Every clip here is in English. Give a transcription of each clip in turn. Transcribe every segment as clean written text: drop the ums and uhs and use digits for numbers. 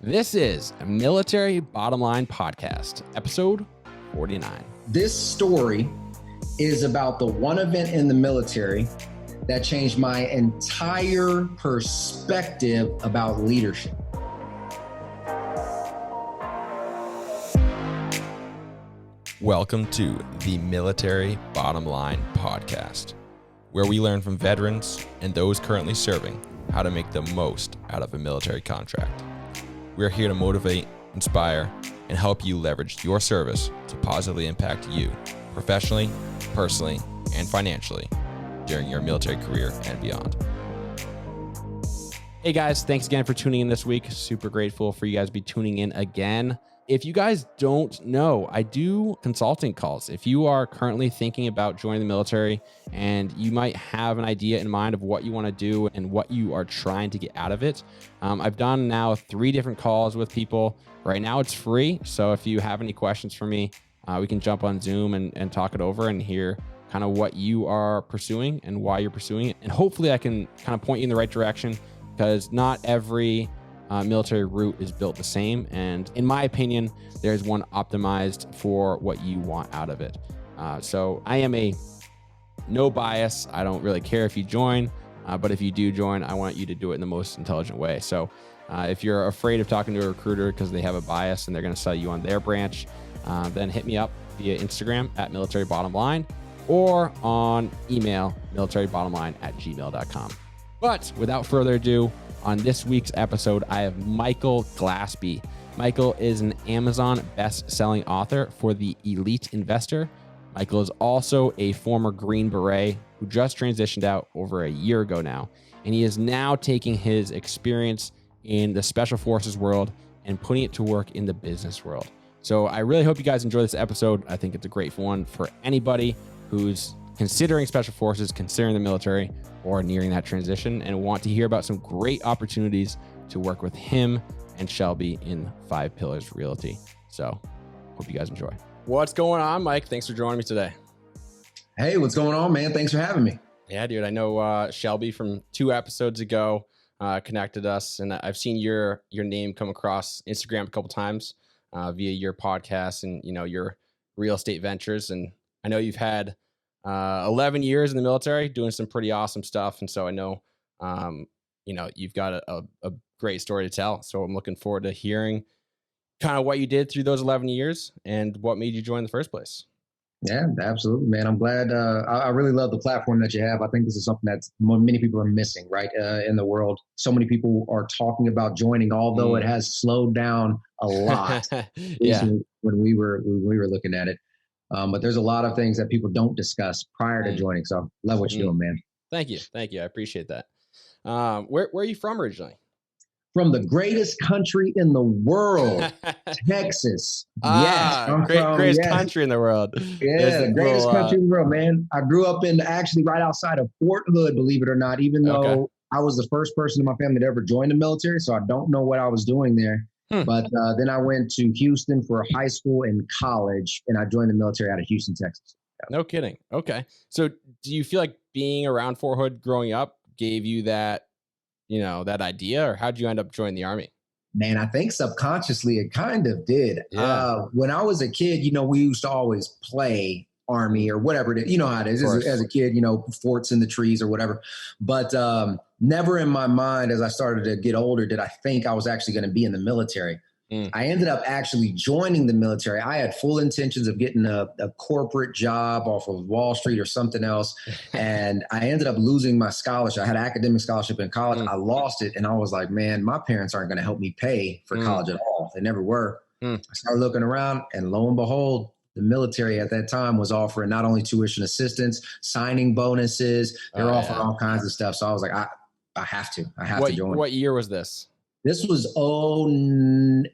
This is a Military Bottom Line Podcast, episode 49. This story is about the one event in the military that changed my entire perspective about leadership. Welcome to the Military Bottom Line Podcast, where we learn from veterans and those currently serving how to make the most out of a military contract. We're here to motivate, inspire, and help you leverage your service to positively impact you professionally, personally, and financially during your military career and beyond. Hey guys, thanks again for tuning in this week. Super grateful for you guys to be tuning in again. If you guys don't know, I do consulting calls. If you are currently thinking about joining the military and you might have an idea in mind of what you want to do and what you are trying to get out of it, I've done now 3 different calls with people. Right now it's free. So if you have any questions for me, we can jump on Zoom and talk it over and hear kind of what you are pursuing and why you're pursuing it. And hopefully I can kind of point you in the right direction, because not every military route is built the same. And in my opinion, there's one optimized for what you want out of it. So I am a no bias. I don't really care if you join, but if you do join, I want you to do it in the most intelligent way. So if you're afraid of talking to a recruiter because they have a bias and they're going to sell you on their branch, then hit me up via Instagram at Military Bottom Line or on email militarybottomline@gmail.com. But without further ado, on this week's episode, I have Michael Glaspie. Michael is an Amazon best-selling author for The Elite Investor. Michael is also a former Green Beret who just transitioned out over a year ago now. And he is now taking his experience in the Special Forces world and putting it to work in the business world. So I really hope you guys enjoy this episode. I think it's a great one for anybody who's considering Special Forces, considering the military, or nearing that transition and want to hear about some great opportunities to work with him and Shelby in 5 Pillars Realty. So hope you guys enjoy. What's going on, Mike? Thanks for joining me today. Hey, what's going on, man? Thanks for having me. Yeah, dude. I know Shelby from 2 episodes ago connected us, and I've seen your name come across Instagram a couple times via your podcast and your real estate ventures. And I know you've had 11 years in the military doing some pretty awesome stuff. And so I know, you've got a great story to tell. So I'm looking forward to hearing kind of what you did through those 11 years and what made you join in the first place. Yeah, absolutely, man. I'm glad. I really love the platform that you have. I think this is something that many people are missing, right? In the world, so many people are talking about joining, although it has slowed down a lot. Yeah. When we were looking at it. But there's a lot of things that people don't discuss prior to joining. So love what you're doing, man. Thank you. I appreciate that. Where are you from originally? From the greatest country in the world, Texas. Greatest country in the world. Yeah, the greatest country in the world, man. I grew up actually right outside of Fort Hood, believe it or not, even though I was the first person in my family to ever join the military. So I don't know what I was doing there. But then I went to Houston for high school and college, and I joined the military out of Houston, Texas. No kidding. Okay. So do you feel like being around Fort Hood growing up gave you that, that idea, or how'd you end up joining the Army? Man, I think subconsciously it kind of did. Yeah. When I was a kid, we used to always play Army or whatever it is. You know how it is as a kid, forts in the trees or whatever. But never in my mind as I started to get older did I think I was actually going to be in the military. I ended up actually joining the military. I had full intentions of getting a corporate job off of Wall Street or something else. And I ended up losing my scholarship. I had an academic scholarship in college. I lost it. And I was like, man, my parents aren't going to help me pay for college at all. They never were. I started looking around, and lo and behold, the military at that time was offering not only tuition assistance, signing bonuses. They're offering all kinds of stuff. So I was like, I have to join. What year was this? This was end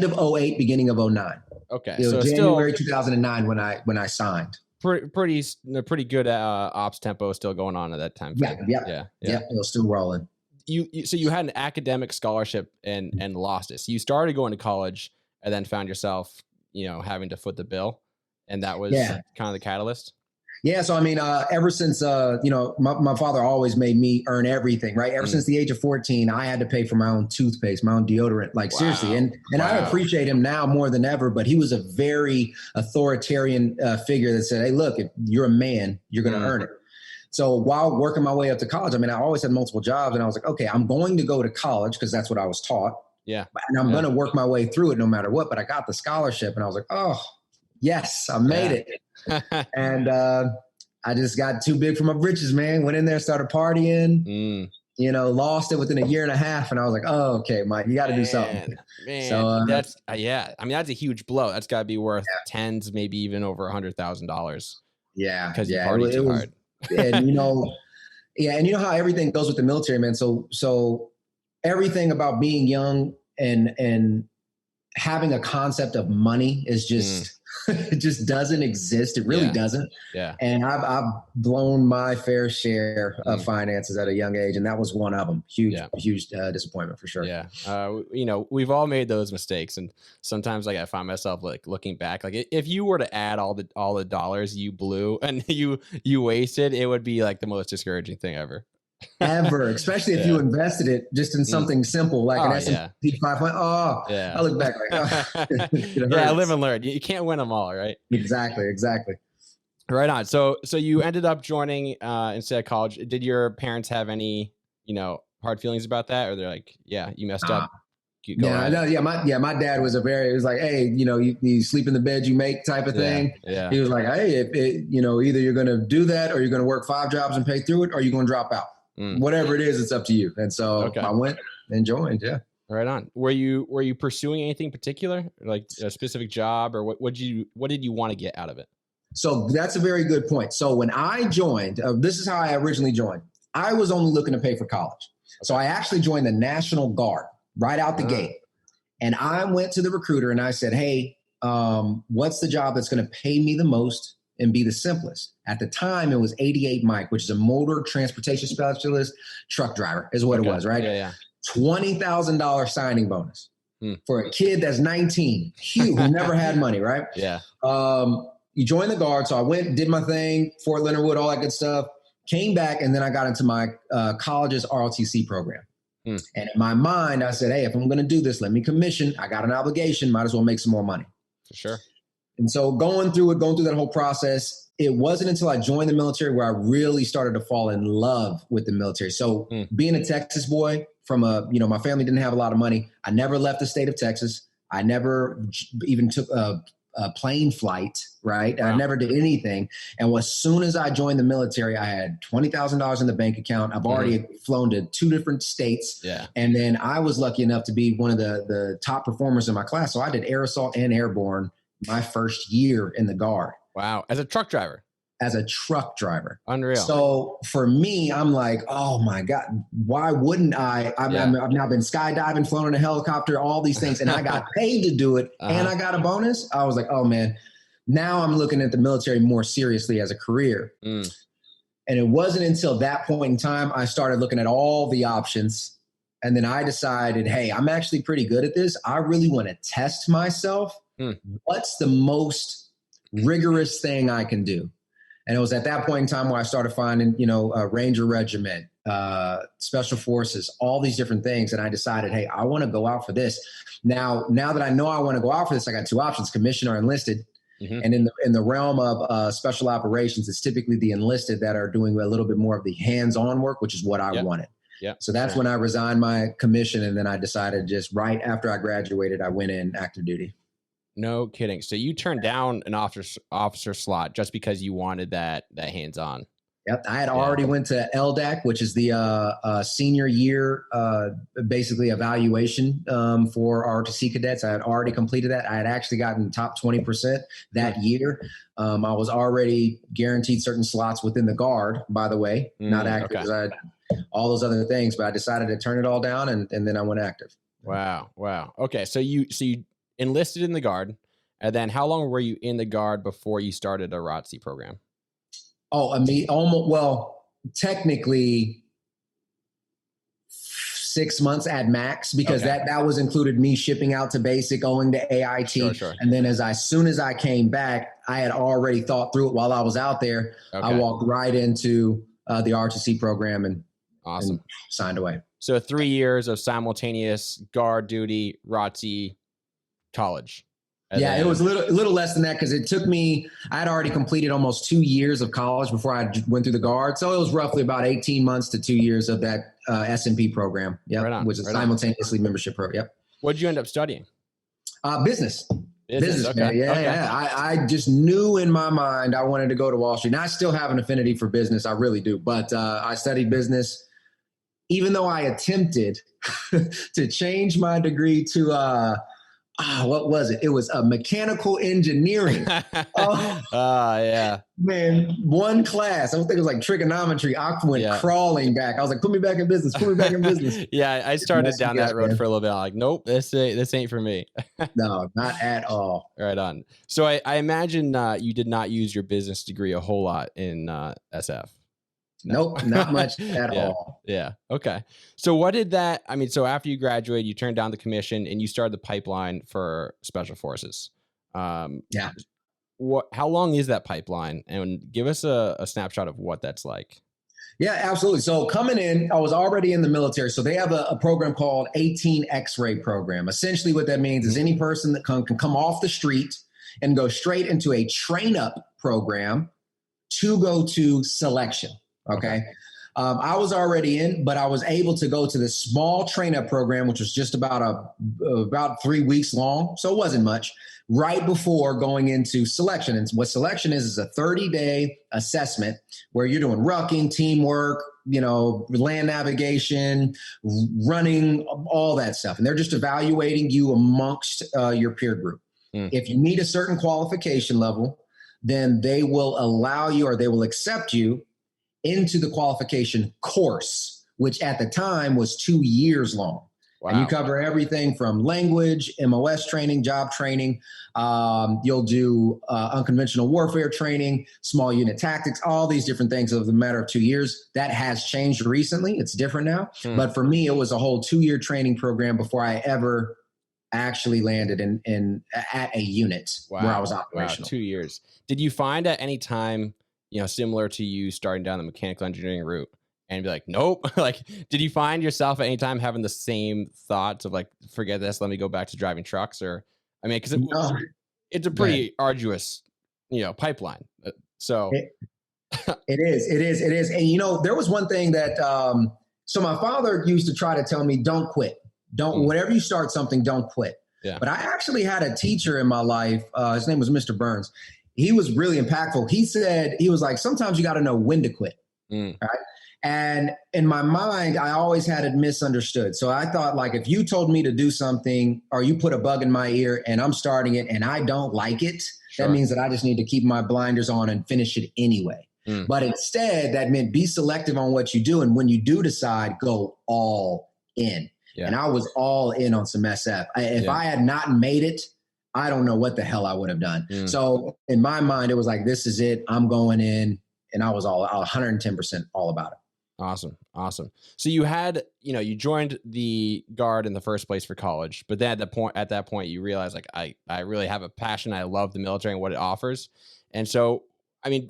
of 08, beginning of 09. Okay. So January 2009 when I signed. Pretty good ops tempo still going on at that time. Yeah. It was still rolling. So you had an academic scholarship and lost it. So you started going to college and then found yourself, having to foot the bill, and that was kind of the catalyst. Yeah. So, I mean, ever since, my father always made me earn everything, right? Ever since the age of 14, I had to pay for my own toothpaste, my own deodorant, like seriously. And I appreciate him now more than ever, but he was a very authoritarian figure that said, hey, look, if you're a man, you're going to earn it. So while working my way up to college, I mean, I always had multiple jobs and I was like, okay, I'm going to go to college because that's what I was taught. Yeah. And I'm going to work my way through it no matter what. But I got the scholarship and I was like, oh, yes, I made it. And I just got too big for my britches, man. Went in there, started partying, lost it within a year and a half. And I was like, oh, okay, Mike, you got to do something. Man, so that's, I mean, that's a huge blow. That's got to be worth tens, maybe even over $100,000. Yeah. Because you partied too hard. And, and you know how everything goes with the military, man. So everything about being young and having a concept of money is just, it just doesn't exist. It really doesn't. Yeah. And I've blown my fair share of finances at a young age. And that was one of them. Huge disappointment for sure. Yeah. We've all made those mistakes. And sometimes like I find myself like looking back, like if you were to add all the dollars you blew and you wasted, it would be like the most discouraging thing ever. Ever, especially if you invested it just in something simple like an S&P 500. I look back like, I live and learn. You can't win them all, right? Exactly. Right on. So you ended up joining instead of college. Did your parents have any, hard feelings about that, or they're like, yeah, you messed up? My dad was it was like, hey, you sleep in the bed you make type of thing. Yeah. He was like, hey, either you're going to do that or you're going to work 5 jobs and pay through it, or you're going to drop out. Whatever it is, it's up to you. And so I went and joined. Yeah. Right on. Were you pursuing anything particular, like a specific job, or what did you want to get out of it? So that's a very good point. So when I joined, this is how I originally joined. I was only looking to pay for college. So I actually joined the National Guard right out the gate. And I went to the recruiter and I said, hey, what's the job that's going to pay me the most and be the simplest? At the time, it was 88 Mike, which is a motor transportation specialist, truck driver is what it was, right? Yeah. $20,000 signing bonus for a kid that's 19, who never had money, right? Yeah. You join the Guard. So I went, did my thing, Fort Leonard Wood, all that good stuff, came back, and then I got into my college's ROTC program. And in my mind, I said, hey, if I'm going to do this, let me commission. I got an obligation, might as well make some more money. For sure. And so going through that whole process, it wasn't until I joined the military where I really started to fall in love with the military. So being a Texas boy from my family didn't have a lot of money. I never left the state of Texas. I never even took a plane flight, right? Wow. I never did anything. And as soon as I joined the military, I had $20,000 in the bank account. I've already flown to 2 different states. Yeah. And then I was lucky enough to be one of the top performers in my class. So I did air assault and airborne my first year in the Guard. Wow. As a truck driver? As a truck driver. Unreal. So for me, I'm like, oh my God, why wouldn't I? I've now been skydiving, flown in a helicopter, all these things, and I got paid to do it, and I got a bonus. I was like, oh man, now I'm looking at the military more seriously as a career. And it wasn't until that point in time I started looking at all the options. And then I decided, hey, I'm actually pretty good at this. I really want to test myself. What's the most rigorous thing I can do? And it was at that point in time where I started finding, a Ranger Regiment, Special Forces, all these different things. And I decided, hey, I want to go out for this. Now that I know I want to go out for this, I got 2 options, commission or enlisted. And in the realm of special operations, it's typically the enlisted that are doing a little bit more of the hands-on work, which is what I wanted. Yeah. So that's when I resigned my commission. And then I decided just right after I graduated, I went in active duty. No kidding. So you turned down an officer slot just because you wanted that hands-on. Yep. I had already went to LDAC, which is the senior year, basically evaluation for ROTC cadets. I had already completed that. I had actually gotten top 20% that year. I was already guaranteed certain slots within the Guard, by the way, not active because I had all those other things, but I decided to turn it all down and then I went active. Wow. Okay. So you enlisted in the Guard, and then how long were you in the Guard before you started a ROTC program? Technically 6 months at max, because that was included me shipping out to basic, going to AIT. Sure. And then as soon as I came back, I had already thought through it while I was out there. I walked right into the RTC program and signed away. So 3 years of simultaneous guard duty, ROTC, college. It was a little less than that, because it took me, I had already completed almost 2 years of college before I went through the guard. So it was roughly about 18 months to 2 years of that S&P program, which is simultaneously membership program. What did you end up studying? Business. Business. Okay. Yeah. I just knew in my mind I wanted to go to Wall Street. Now I still have an affinity for business. I really do. But I studied business, even though I attempted to change my degree to what was it? It was mechanical engineering. Man, one class. I think it was like trigonometry. I went crawling back. I was like, put me back in business. Put me back in business. I started down that road for a little bit. I'm like, nope, this ain't for me. No, not at all. Right on. So I imagine you did not use your business degree a whole lot in SF. No. Nope, not much at all. Yeah. Okay. So what did that, so after you graduated, you turned down the commission and you started the pipeline for Special Forces. How long is that pipeline? And give us a snapshot of what that's like. Yeah, absolutely. So coming in, I was already in the military. So they have a program called 18 X-ray program. Essentially what that means is any person that can come off the street and go straight into a train up program to go to selection. Okay. I was already in, but I was able to go to the small train-up program, which was just about 3 weeks long. So it wasn't much, right before going into selection. And what selection is a 30-day assessment where you're doing rucking, teamwork, land navigation, running, all that stuff. And they're just evaluating you amongst your peer group. If you meet a certain qualification level, then they will allow you, or they will accept you into the qualification course, which at the time was 2 years long. Wow. And you cover everything from language, MOS training, job training. You'll do unconventional warfare training, small unit tactics, all these different things over the matter of 2 years. That has changed recently. It's different now. But for me, it was a whole 2-year training program before I ever actually landed at a unit where I was operational. 2 years. Did you find at any time, similar to you starting down the mechanical engineering route and be like, nope, like, did you find yourself at any time having the same thoughts of like, forget this, let me go back to driving trucks? Or, because it's a pretty arduous, pipeline. So it is. And, there was one thing that, so my father used to try to tell me, don't quit. Whenever you start something, don't quit. Yeah. But I actually had a teacher in my life. His name was Mr. Burns. He was really impactful. He was like, sometimes you got to know when to quit. Right. And in my mind, I always had it misunderstood. So I thought, like, if you told me to do something or you put a bug in my ear and I'm starting it and I don't like it, that means that I just need to keep my blinders on and finish it anyway. But instead, that meant be selective on what you do. And when you do decide, go all in. Yeah. And I was all in on some SF. If I had not made it, I don't know what the hell I would have done. So in my mind, it was like, this is it. I'm going in. And I was 110% all about it. Awesome. So you had, you joined the Guard in the first place for college, but then at that point you realized, like, I really have a passion. I love the military and what it offers. And so,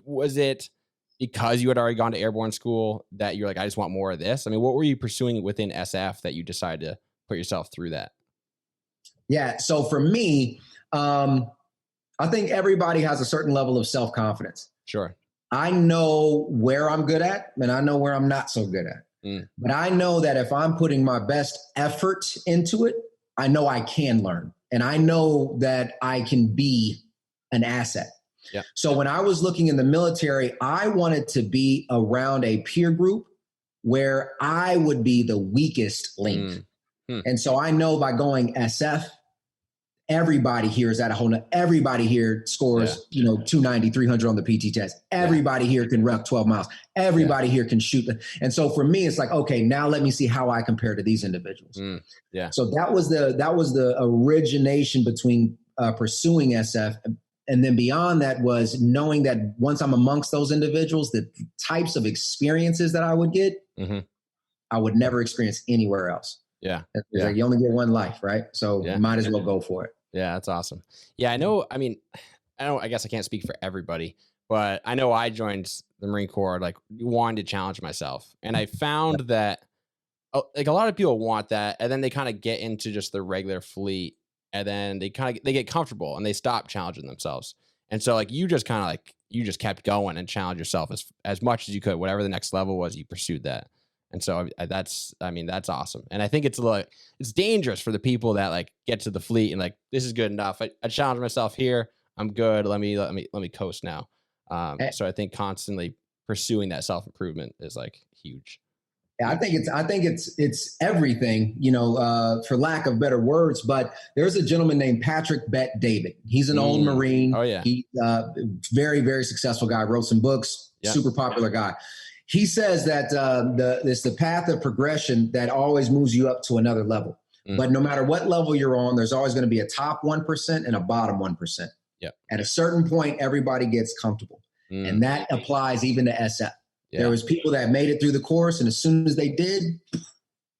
was it because you had already gone to airborne school that you're like, I just want more of this? What were you pursuing within SF that you decided to put yourself through that? Yeah. So for me, I think everybody has a certain level of self-confidence. Sure. I know where I'm good at and I know where I'm not so good at. But I know that if I'm putting my best effort into it, I know I can learn and I know that I can be an asset. Yeah. So when I was looking in the military, I wanted to be around a peer group where I would be the weakest link. And so I know by going SF, everybody here is at a whole nother. Everybody here scores, 290, 300 on the PT test. Everybody here can ruck 12 miles. Everybody here can shoot. And so for me, it's like, okay, now let me see how I compare to these individuals. So that was the origination between pursuing SF. And then beyond that was knowing that once I'm amongst those individuals, the types of experiences that I would get, I would never experience anywhere else. Yeah. Like you only get one life, right? So you might as well go for it. Yeah, that's awesome. Yeah, I know. I mean, I guess I can't speak for everybody, but I know I joined the Marine Corps like wanting to challenge myself, and I found that like a lot of people want that, and then they kind of get into just the regular fleet, and then they get comfortable and they stop challenging themselves. And so like you just kept going and challenge yourself as much as you could, whatever the next level was, you pursued that. And so that's awesome. And I think it's dangerous for the people that like get to the fleet and like, this is good enough. I challenged myself here. I'm good. Let me coast now. So I think constantly pursuing that self-improvement is like huge. Yeah, I think it's everything, for lack of better words. But there's a gentleman named Patrick Bet David. He's an old Marine. Oh yeah, he's very, very successful guy. Wrote some books. Super popular guy. He says that it's the path of progression that always moves you up to another level. But no matter what level you're on, there's always going to be a top 1% and a bottom 1%. Yep. At a certain point, everybody gets comfortable, and that applies even to SF. Yeah. There was people that made it through the course, and as soon as they did,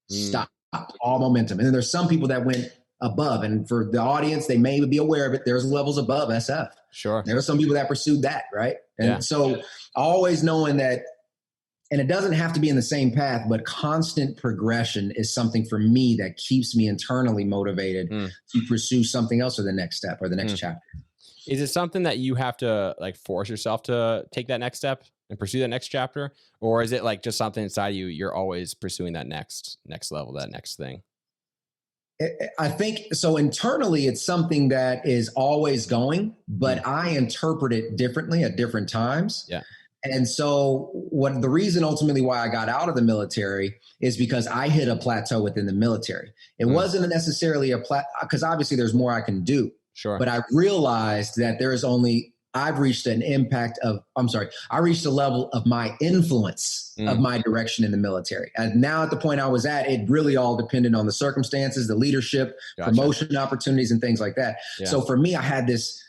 stopped all momentum. And then there's some people that went above, and for the audience, they may be aware of it. There's levels above SF. Sure. There are some people that pursued that, right? And so always knowing that, and it doesn't have to be in the same path, but constant progression is something for me that keeps me internally motivated to pursue something else or the next step or the next chapter. Is it something that you have to like force yourself to take that next step and pursue that next chapter? Or is it like just something inside you, you're always pursuing that next level, that next thing? I think so. Internally, it's something that is always going, but I interpret it differently at different times. Yeah. And so the reason ultimately why I got out of the military is because I hit a plateau within the military. It wasn't necessarily because obviously there's more I can do. Sure. But I realized that I reached a level of my influence of my direction in the military. And now at the point I was at, it really all depended on the circumstances, the leadership, promotion opportunities, and things like that. Yeah. So for me, I had this,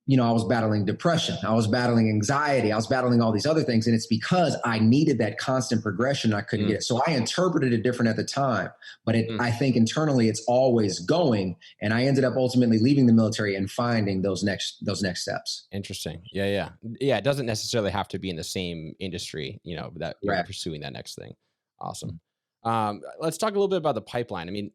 I was battling depression. I was battling anxiety. I was battling all these other things. And it's because I needed that constant progression. I couldn't get it. So I interpreted it different at the time, but I think internally it's always going. And I ended up ultimately leaving the military and finding those next steps. Interesting. Yeah. It doesn't necessarily have to be in the same industry, that you're pursuing that next thing. Awesome. Let's talk a little bit about the pipeline. I mean,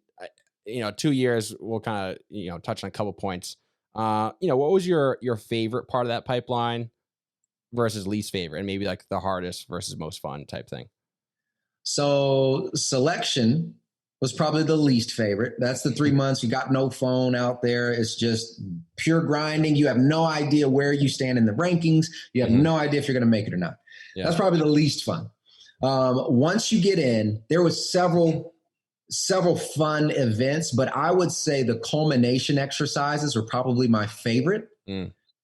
2 years, we'll kind of, touch on a couple points. What was your favorite part of that pipeline versus least favorite, and maybe like the hardest versus most fun type thing? So selection was probably the least favorite. That's the 3 months. You got no phone out there. It's just pure grinding. You have no idea where you stand in the rankings. You have no idea if you're going to make it or not. Yeah. That's probably the least fun. Once you get in, there was several fun events, but I would say the culmination exercises were probably my favorite.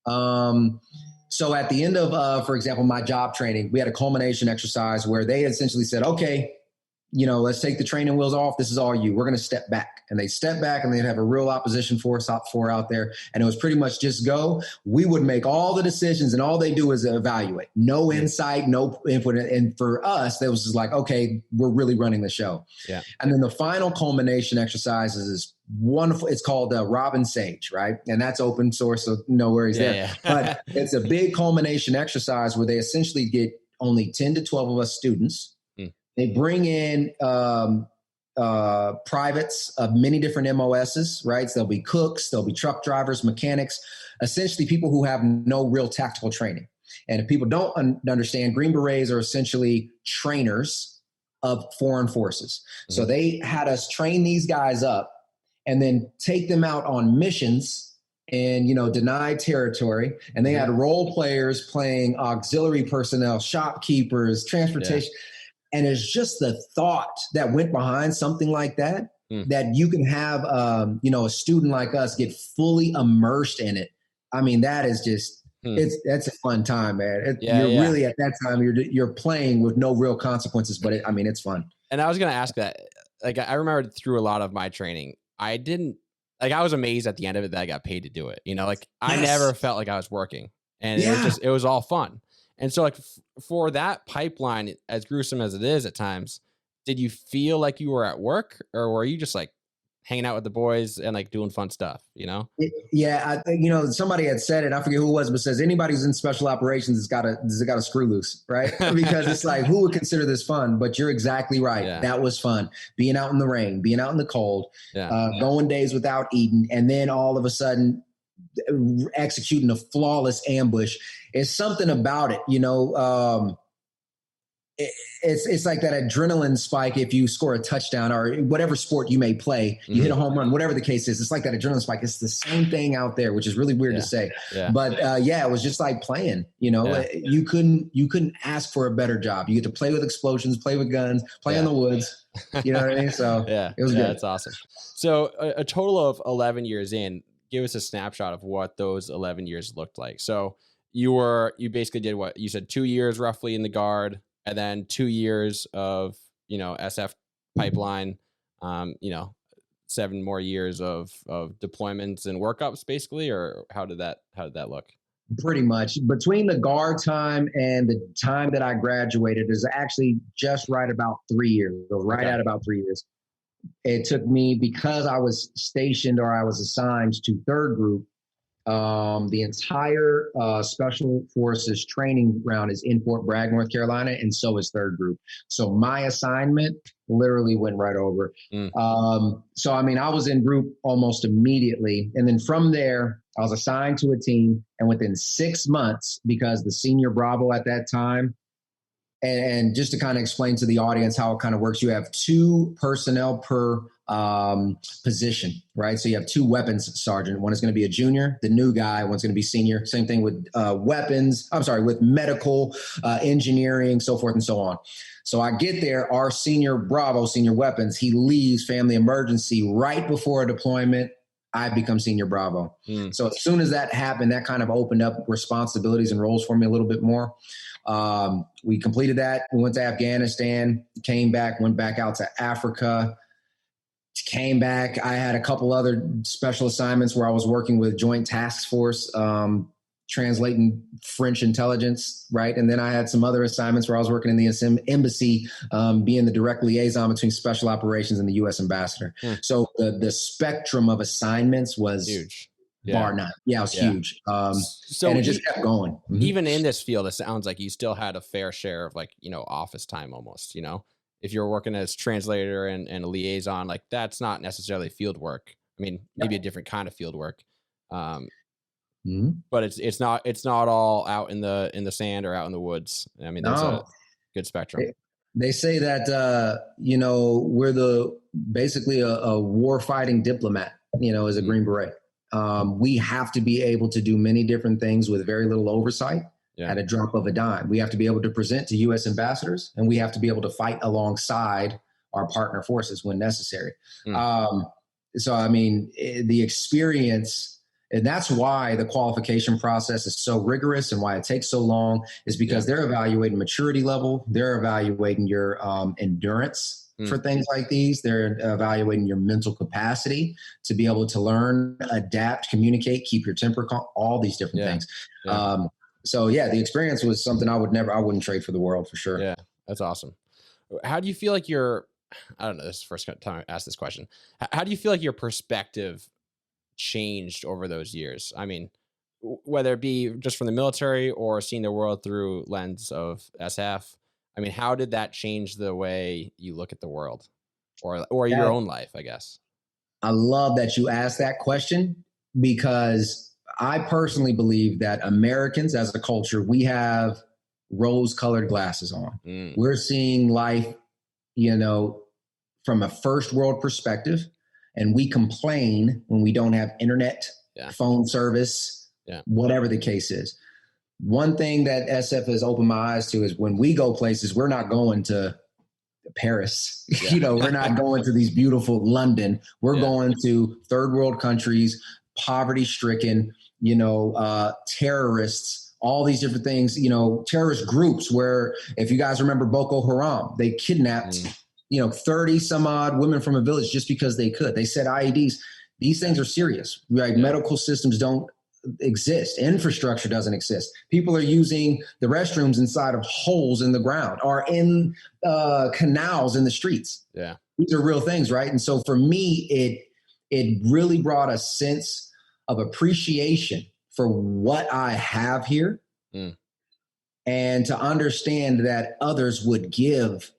So at the end of, for example, my job training, we had a culmination exercise where they essentially said, okay, let's take the training wheels off. This is all you. We're going to step back. And they step back and they'd have a real opposition force out there. And it was pretty much just go. We would make all the decisions, and all they do is evaluate. No insight, no input. And for us, that was just like, okay, we're really running the show. Yeah. And then the final culmination exercise is wonderful. It's called Robin Sage, right? And that's open source, so no worries there. Yeah. But it's a big culmination exercise where they essentially get only 10 to 12 of us students. They bring in privates of many different MOSs, right? So there'll be cooks, there'll be truck drivers, mechanics, essentially people who have no real tactical training. And if people don't understand, Green Berets are essentially trainers of foreign forces. So they had us train these guys up and then take them out on missions in, denied territory. And they had role players playing auxiliary personnel, shopkeepers, transportation. Yeah. And it's just the thought that went behind something like that, that you can have, a student like us get fully immersed in it. I mean, that is just, that's a fun time, man. Really at that time, you're playing with no real consequences, but it's fun. And I was going to ask that, like, I remember through a lot of my training, I was amazed at the end of it that I got paid to do it. I never felt like I was working, and it was all fun. And so like for that pipeline, as gruesome as it is at times, did you feel like you were at work, or were you just like hanging out with the boys and like doing fun stuff, you know? Yeah, I think, somebody had said it. I forget who it was, but says anybody who's in special operations has got a screw loose, right? Because it's like, who would consider this fun? But you're exactly right. Yeah. That was fun. Being out in the rain, being out in the cold, going days without eating, and then all of a sudden executing a flawless ambush. It's something about it, it's like that adrenaline spike. If you score a touchdown or whatever sport you may play, you hit a home run, whatever the case is, it's like that adrenaline spike. It's the same thing out there, which is really weird to say. Yeah. But it was just like playing, you couldn't ask for a better job. You get to play with explosions, play with guns, play in the woods. You know what I mean? So it was good. That's awesome. So a total of 11 years in, give us a snapshot of what those 11 years looked like. So you basically did what you said, 2 years roughly in the Guard, and then 2 years of, SF pipeline, 7 more years of deployments and workups basically, or how did that look? Pretty much between the Guard time and the time that I graduated is actually just right about 3 years. So at about 3 years. It took me, because I was stationed or I was assigned to third group, the entire Special Forces training ground is in Fort Bragg, North Carolina, and so is third group. So my assignment literally went right over. I was in group almost immediately. And then from there, I was assigned to a team. And within 6 months, because the senior Bravo at that time, and just to kind of explain to the audience how it kind of works, you have 2 personnel per position, right? So you have 2 weapons sergeant. One is going to be a junior, the new guy. One's going to be senior. Same thing with with medical, engineering, so forth and so on. So I get there, our senior Bravo, senior weapons, he leaves family emergency right before a deployment. I become senior Bravo. So as soon as that happened, that kind of opened up responsibilities and roles for me a little bit more. We completed that. We went to Afghanistan, came back, went back out to Africa, came back. I had a couple other special assignments where I was working with Joint Task Force, translating French intelligence, right? And then I had some other assignments where I was working in the embassy, being the direct liaison between special operations and the U.S. ambassador. So the spectrum of assignments was huge. Bar none. Yeah, it was huge. And it just kept going. Even in this field, it sounds like you still had a fair share of office time almost, if you're working as translator and a liaison, like that's not necessarily field work. I mean, maybe a different kind of field work. But it's not all out in the sand or out in the woods. I mean, there's a good spectrum. They say that, we're basically a war fighting diplomat, as a Green Beret. We have to be able to do many different things with very little oversight at a drop of a dime. We have to be able to present to U.S. ambassadors, and we have to be able to fight alongside our partner forces when necessary. The experience, and that's why the qualification process is so rigorous and why it takes so long, is because they're evaluating maturity level. They're evaluating your endurance for things like these. They're evaluating your mental capacity to be able to learn, adapt, communicate, keep your temper calm, all these different things. The experience was something I wouldn't trade for the world, for sure. Yeah, that's awesome. How do you feel like I don't know, this is the first time I asked this question. How do you feel like your perspective changed over those years? I mean, whether it be just from the military or seeing the world through lens of SF, I mean, how did that change the way you look at the world or your own life, I guess? I love that you asked that question, because I personally believe that Americans as a culture, we have rose-colored glasses on. We're seeing life, from a first world perspective, and we complain when we don't have internet, phone service, whatever the case is. One thing that SF has opened my eyes to is when we go places, we're not going to Paris, we're not going to these beautiful London. We're going to third world countries, poverty stricken, terrorists, all these different things, terrorist groups where, if you guys remember Boko Haram, they kidnapped, 30 some odd women from a village just because they could. They said IEDs. These things are serious, right? Medical systems don't exist. Infrastructure doesn't exist. People are using the restrooms inside of holes in the ground or in canals in the streets. Yeah. These are real things, right? And so for me, it really brought a sense of appreciation for what I have here, and to understand that others would give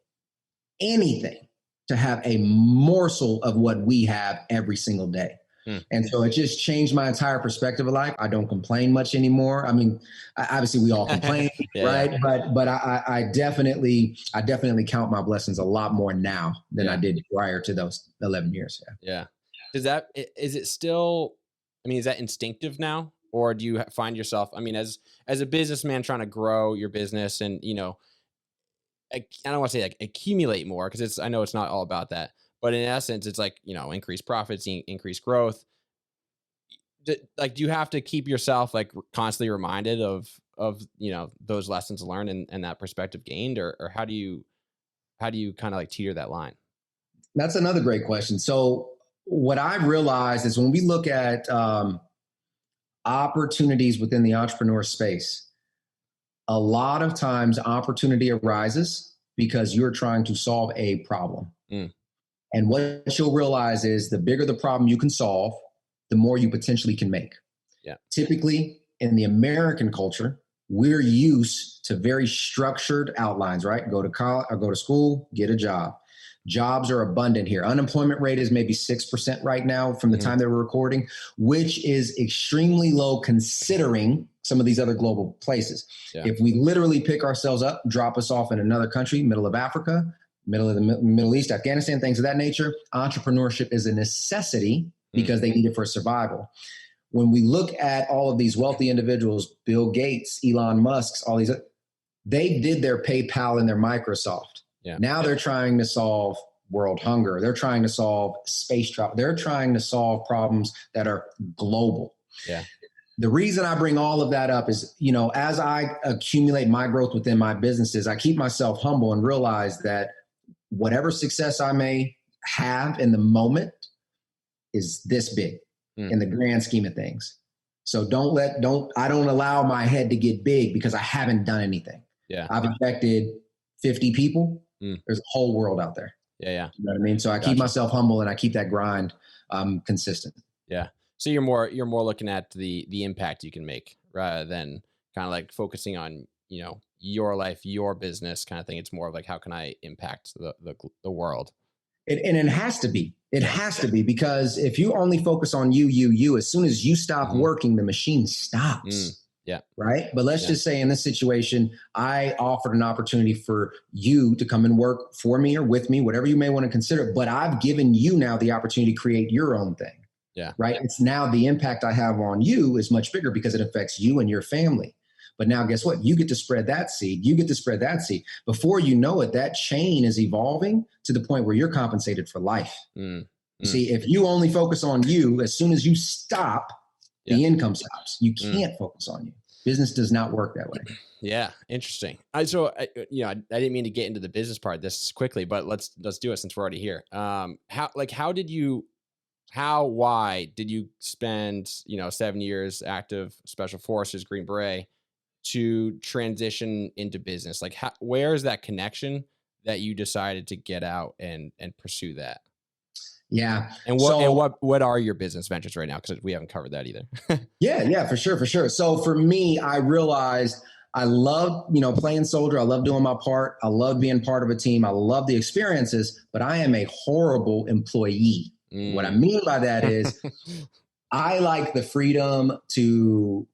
anything to have a morsel of what we have every single day. And so it just changed my entire perspective of life. I don't complain much anymore. I mean, obviously we all complain, right? But I definitely count my blessings a lot more now than I did prior to those 11 years. Yeah. Is it still, I mean, is that instinctive now? Or do you find yourself, I mean, as a businessman trying to grow your business and, you know, I don't want to say like accumulate more, because I know it's not all about that, but in essence, it's like, you know, increase profits, increase growth. Like, do you have to keep yourself like constantly reminded of, you know, those lessons learned and that perspective gained, or how do you kind of like teeter that line? That's another great question. So what I've realized is when we look at opportunities within the entrepreneur space, a lot of times opportunity arises because you're trying to solve a problem. And what you'll realize is the bigger the problem you can solve, the more you potentially can make. Yeah. Typically in the American culture, we're used to very structured outlines, right? Go to college or go to school, get a job. Jobs are abundant here. Unemployment rate is maybe 6% right now from the time they were recording, which is extremely low considering some of these other global places. Yeah. If we literally pick ourselves up, drop us off in another country, middle of Africa, middle of the Middle East, Afghanistan, things of that nature, entrepreneurship is a necessity because they need it for survival. When we look at all of these wealthy individuals, Bill Gates, Elon Musk, all these, they did their PayPal and their Microsoft. Yeah. Now they're trying to solve world hunger. They're trying to solve space travel. They're trying to solve problems that are global. Yeah. The reason I bring all of that up is, you know, as I accumulate my growth within my businesses, I keep myself humble and realize that whatever success I may have in the moment is this big in the grand scheme of things. So I don't allow my head to get big because I haven't done anything. Yeah. I've affected 50 people. There's a whole world out there. Yeah. You know what I mean? So I keep myself humble and I keep that grind consistent. Yeah. So you're more looking at the impact you can make rather than kind of like focusing on, you know, your life, your business kind of thing. It's more of like, how can I impact the world? And it has to be. It has to be, because if you only focus on you, as soon as you stop working, the machine stops. Yeah. Right. But let's just say in this situation, I offered an opportunity for you to come and work for me or with me, whatever you may want to consider. But I've given you now the opportunity to create your own thing. Yeah. Right. It's now the impact I have on you is much bigger because it affects you and your family. But now guess what? You get to spread that seed. You get to spread that seed. Before you know it, that chain is evolving to the point where you're compensated for life. See, if you only focus on you, as soon as you stop, the income stops. You can't focus on you. Business does not work that way. Yeah. Interesting. I didn't mean to get into the business part this quickly, but let's do it since we're already here. Why did you spend, 7 years active special forces, Green Beret, to transition into business? Like, where is that connection that you decided to get out and pursue that? Yeah. And what are your business ventures right now? Because we haven't covered that either. Yeah, for sure. So for me, I realized I love, playing soldier. I love doing my part. I love being part of a team. I love the experiences, but I am a horrible employee. What I mean by that is I like the freedom to,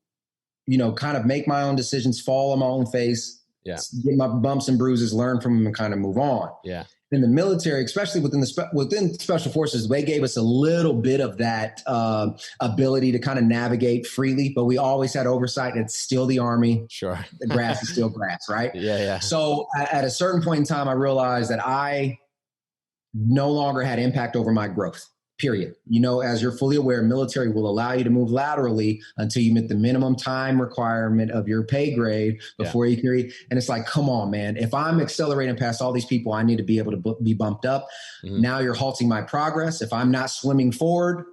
kind of make my own decisions, fall on my own face, get my bumps and bruises, learn from them, and kind of move on. Yeah. In the military, especially within special forces, they gave us a little bit of that ability to kind of navigate freely, but we always had oversight. It's still the Army. Sure. The grass is still grass, right? Yeah. So at a certain point in time, I realized that I no longer had impact over my growth. Period. As you're fully aware, military will allow you to move laterally until you meet the minimum time requirement of your pay grade before you carry. And it's like, come on, man, if I'm accelerating past all these people, I need to be able to be bumped up. Now you're halting my progress. If I'm not swimming forward,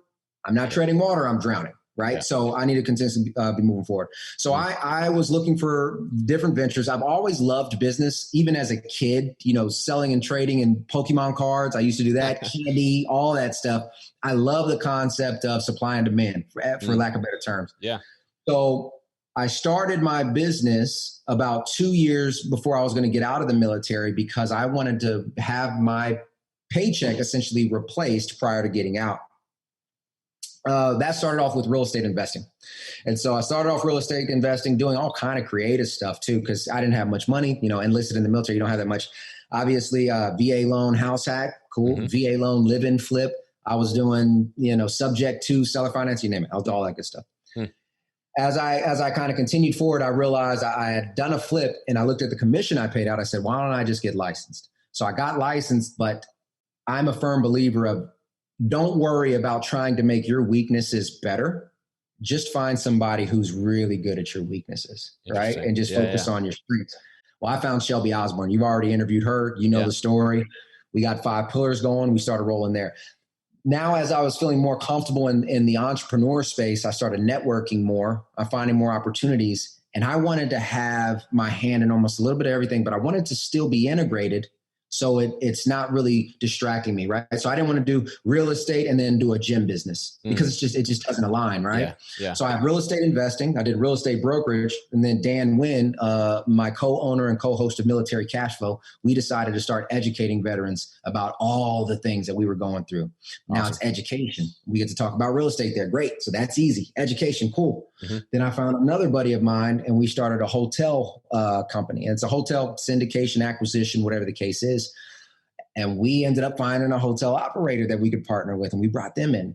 I'm not treading water, I'm drowning. right? Yeah. So I need to continuously be moving forward. So I was looking for different ventures. I've always loved business, even as a kid, selling and trading and Pokemon cards. I used to do that, candy, all that stuff. I love the concept of supply and demand, for lack of better terms. Yeah. So I started my business about 2 years before I was going to get out of the military because I wanted to have my paycheck essentially replaced prior to getting out. That started off with real estate investing. And so I started off real estate investing, doing all kind of creative stuff too, because I didn't have much money, enlisted in the military. You don't have that much. Obviously, VA loan, house hack, cool. VA loan, live in, flip. I was doing, subject to seller finance, you name it. I'll do all that good stuff. As I kind of continued forward, I realized I had done a flip and I looked at the commission I paid out. I said, why don't I just get licensed? So I got licensed, but I'm a firm believer of don't worry about trying to make your weaknesses better. Just find somebody who's really good at your weaknesses, right? And just focus on your strengths. Well, I found Shelby Osborne. You've already interviewed her. You know the story. We got 5 pillars going. We started rolling there. Now, as I was feeling more comfortable in the entrepreneur space, I started networking more. I'm finding more opportunities. And I wanted to have my hand in almost a little bit of everything, but I wanted to still be integrated so it's not really distracting me, right? So I didn't want to do real estate and then do a gym business because it just doesn't align, right? Yeah. So I have real estate investing. I did real estate brokerage. And then Dan Wynn, my co-owner and co-host of Military Cash Flow, we decided to start educating veterans about all the things that we were going through. Now it's education. We get to talk about real estate there. Great. So that's easy. Education, cool. Then I found another buddy of mine and we started a hotel company. And it's a hotel syndication, acquisition, whatever the case is. And we ended up finding a hotel operator that we could partner with, and we brought them in.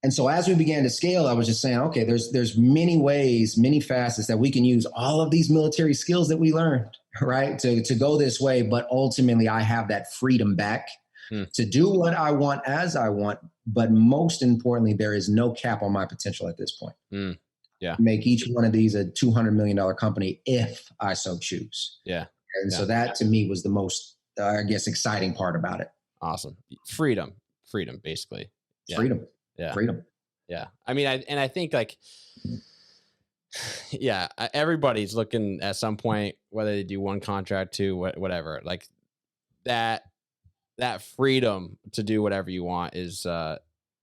And so as we began to scale, I was just saying, okay, there's many ways, many facets that we can use all of these military skills that we learned, right, to go this way. But ultimately, I have that freedom back to do what I want as I want. But most importantly, there is no cap on my potential at this point. Make each one of these a $200 million company if I so choose. And so that to me was the most, exciting part about it. Awesome. Freedom, basically. Freedom. Yeah. I mean, I think everybody's looking at some point, whether they do one contract, two, whatever, like that freedom to do whatever you want is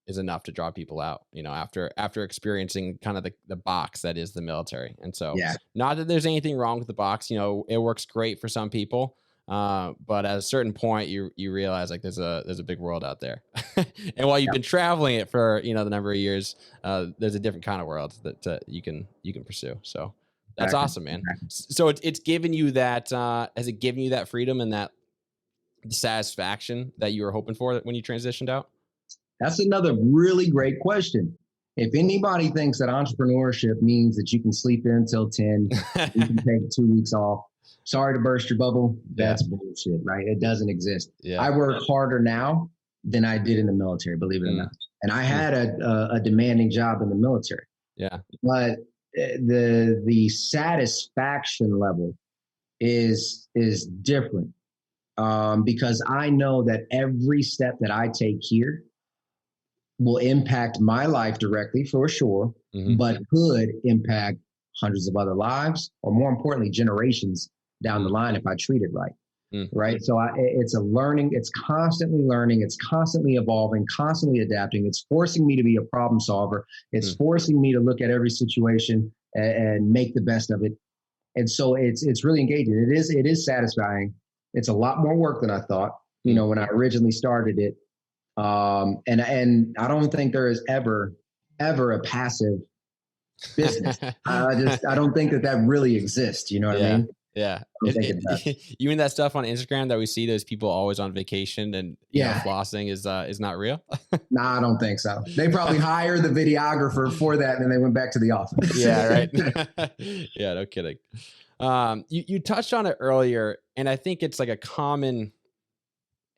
enough to draw people out, after experiencing kind of the box that is the military. And so not that there's anything wrong with the box, it works great for some people. But at a certain point, you realize like there's a big world out there, and while you've been traveling it for the number of years, there's a different kind of world that you can pursue. So that's awesome, man. So it's given you that. Has it given you that freedom and that satisfaction that you were hoping for when you transitioned out? That's another really great question. If anybody thinks that entrepreneurship means that you can sleep in until 10, you can take 2 weeks off. Sorry to burst your bubble. That's bullshit, right? It doesn't exist. I work harder now than I did in the military, believe it or not. And I had a demanding job in the military. But the satisfaction level is different because I know that every step that I take here will impact my life directly for sure, but could impact hundreds of other lives, or more importantly, generations down the line if I treat it right. Right. So it's a learning, it's constantly learning, it's constantly evolving, constantly adapting. It's forcing me to be a problem solver. It's forcing me to look at every situation and make the best of it. And so it's really engaging. It is satisfying. It's a lot more work than I thought, when I originally started it. And I don't think there is ever a passive business. I don't think that really exists. You know what I mean? Yeah. You mean that stuff on Instagram that we see those people always on vacation and flossing is not real? Nah, I don't think so. They probably hired the videographer for that and then they went back to the office. Yeah, right. Yeah, no kidding. You touched on it earlier, and I think it's like a common,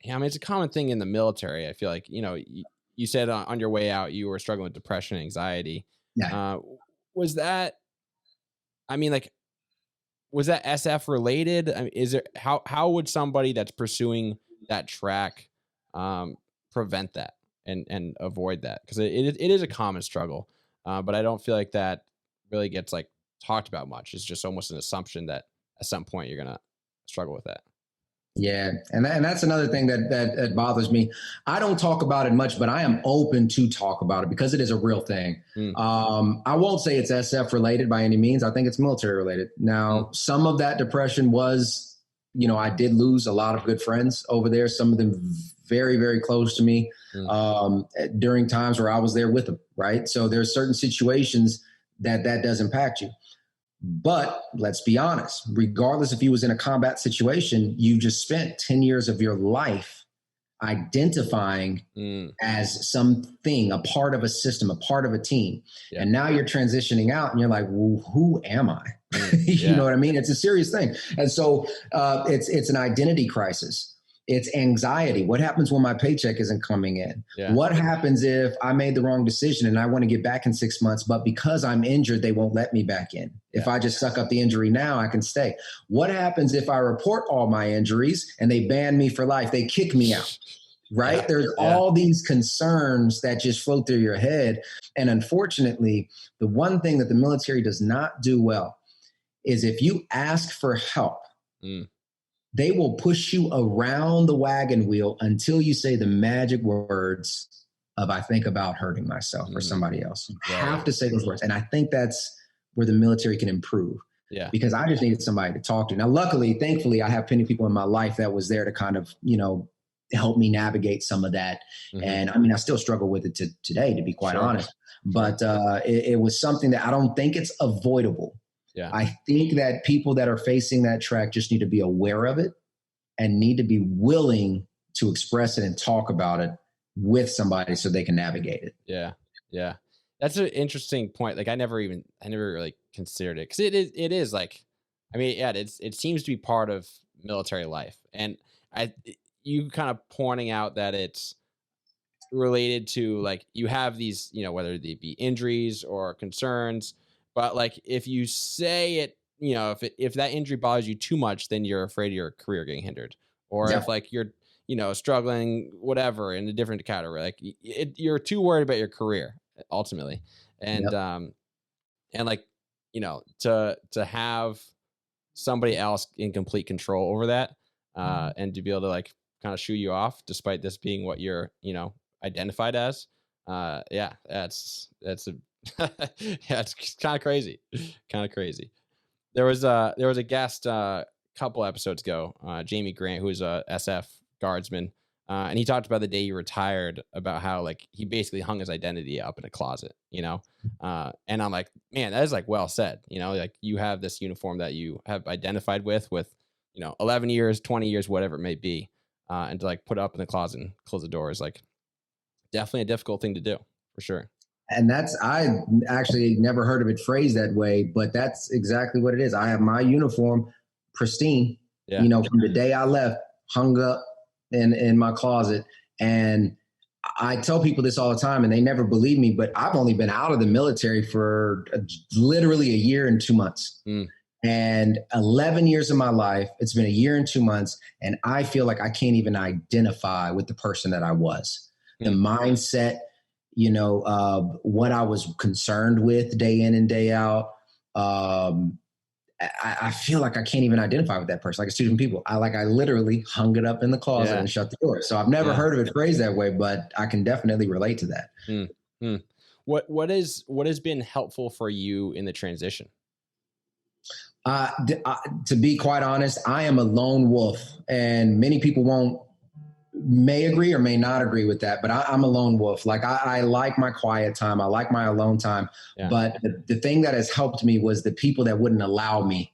it's a common thing in the military. I feel like, you said on your way out, you were struggling with depression and anxiety. Yeah. Was that SF related? I mean, how would somebody that's pursuing that track prevent that and avoid that? Because it is a common struggle. But I don't feel like that really gets like talked about much. It's just almost an assumption that at some point you're going to struggle with that. Yeah, and that's another thing that bothers me. I don't talk about it much, but I am open to talk about it because it is a real thing. I won't say it's SF related by any means. I think it's military related. Now, some of that depression was, I did lose a lot of good friends over there. Some of them very, very close to me during times where I was there with them. Right. So there's certain situations that does impact you. But let's be honest, regardless if you was in a combat situation, you just spent 10 years of your life identifying as something, a part of a system, a part of a team. Yeah. And now you're transitioning out and you're like, well, who am I? You know what I mean? It's a serious thing. And so it's an identity crisis. It's anxiety. What happens when my paycheck isn't coming in? Yeah. What happens if I made the wrong decision and I want to get back in 6 months, but because I'm injured, they won't let me back in. If I just suck up the injury now, I can stay. What happens if I report all my injuries and they ban me for life? They kick me out, right? Yeah. There's all these concerns that just float through your head. And unfortunately, the one thing that the military does not do well is if you ask for help, they will push you around the wagon wheel until you say the magic words of, I think about hurting myself or somebody else. You have to say those words. And I think that's where the military can improve. Yeah. Because I just needed somebody to talk to. Now, luckily, thankfully, I have plenty of people in my life that was there to kind of, help me navigate some of that. And I mean, I still struggle with it today, to be quite honest. But it was something that I don't think it's avoidable. Yeah. I think that people that are facing that track just need to be aware of it and need to be willing to express it and talk about it with somebody so they can navigate it. Yeah. Yeah. That's an interesting point. Like I never really considered it. Cause it is like, I mean, yeah, it seems to be part of military life. And you kind of pointing out that it's related to like, you have these, whether they be injuries or concerns, but like, if you say it, if that injury bothers you too much, then you're afraid of your career getting hindered. Or if like you're, struggling, whatever, in a different category, like you're too worried about your career ultimately. And, and like, to have somebody else in complete control over that, and to be able to like kind of shoo you off despite this being what you're, identified as, that's a, yeah, it's kind of crazy. There was a guest a couple episodes ago, Jamie Grant, who's a SF guardsman, and he talked about the day he retired, about how like he basically hung his identity up in a closet, and I'm like, man, that is like well said. Like you have this uniform that you have identified with 11 years, 20 years, whatever it may be, and to like put it up in the closet and close the door is like definitely a difficult thing to do for sure. And I actually never heard of it phrased that way, but that's exactly what it is. I have my uniform pristine, from the day I left, hung up in my closet. And I tell people this all the time and they never believe me, but I've only been out of the military for literally a year and 2 months. And 11 years of my life, it's been a year and 2 months. And I feel like I can't even identify with the person that I was. The mindset, what I was concerned with day in and day out. I feel like I can't even identify with that person. Like it's two different people. I literally hung it up in the closet and shut the door. So I've never heard of it phrased that way, but I can definitely relate to that. What has been helpful for you in the transition? To be quite honest, I am a lone wolf, and many people may agree or may not agree with that, but I'm a lone wolf. Like I like my quiet time. I like my alone time. Yeah. But the thing that has helped me was the people that wouldn't allow me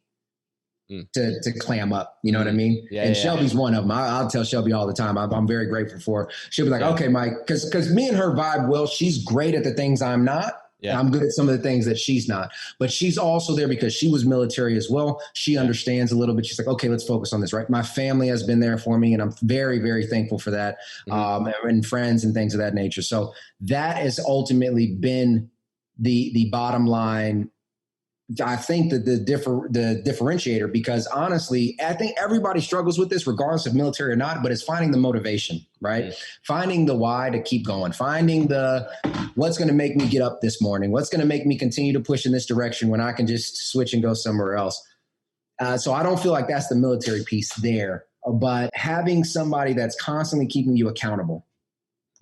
to clam up. You know what I mean? Yeah, and Shelby's one of them. I'll tell Shelby all the time. I'm very grateful for her. She'll be like, okay, Mike, because me and her vibe well, she's great at the things I'm not. Yeah. I'm good at some of the things that she's not, but she's also there because she was military as well. She understands a little bit. She's like, okay, let's focus on this, right? My family has been there for me and I'm very, very thankful for that. And friends and things of that nature. So that has ultimately been the bottom line I think that the differentiator, because honestly, I think everybody struggles with this regardless of military or not, but it's finding the motivation, right? Mm-hmm. Finding the why to keep going, finding what's going to make me get up this morning, what's going to make me continue to push in this direction when I can just switch and go somewhere else. So I don't feel like that's the military piece there, but having somebody that's constantly keeping you accountable,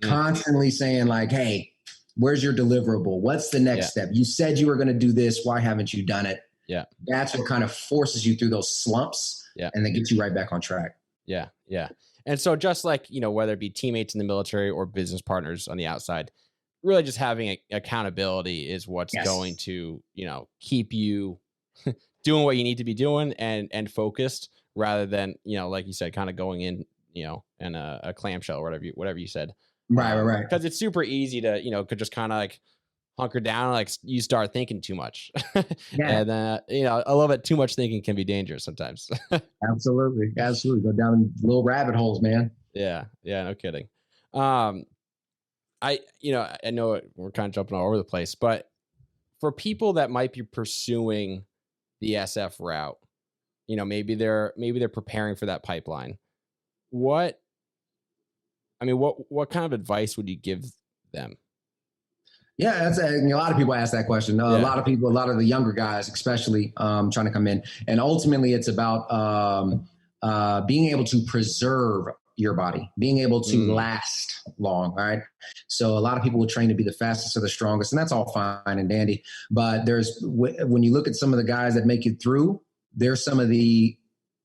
constantly saying like, hey, where's your deliverable? What's the next step? You said you were going to do this. Why haven't you done it? Yeah. That's what kind of forces you through those slumps and then gets you right back on track. Yeah. Yeah. And so just like, whether it be teammates in the military or business partners on the outside, really just having accountability is what's going to, keep you doing what you need to be doing and focused rather than, like you said, kind of going in, in a clamshell or whatever you said. Right. Because it's super easy to, could just kind of like hunker down, like you start thinking too much. And, a little bit too much thinking can be dangerous sometimes. Absolutely. Go down little rabbit holes, man. Yeah. No kidding. I know we're kind of jumping all over the place, but for people that might be pursuing the SF route, maybe they're preparing for that pipeline. What kind of advice would you give them? Yeah, that's a lot of people ask that question. A lot of the younger guys, especially trying to come in. And ultimately, it's about being able to preserve your body, being able to last long, right? So a lot of people will train to be the fastest or the strongest, and that's all fine and dandy. But when you look at some of the guys that make it through, they're some of the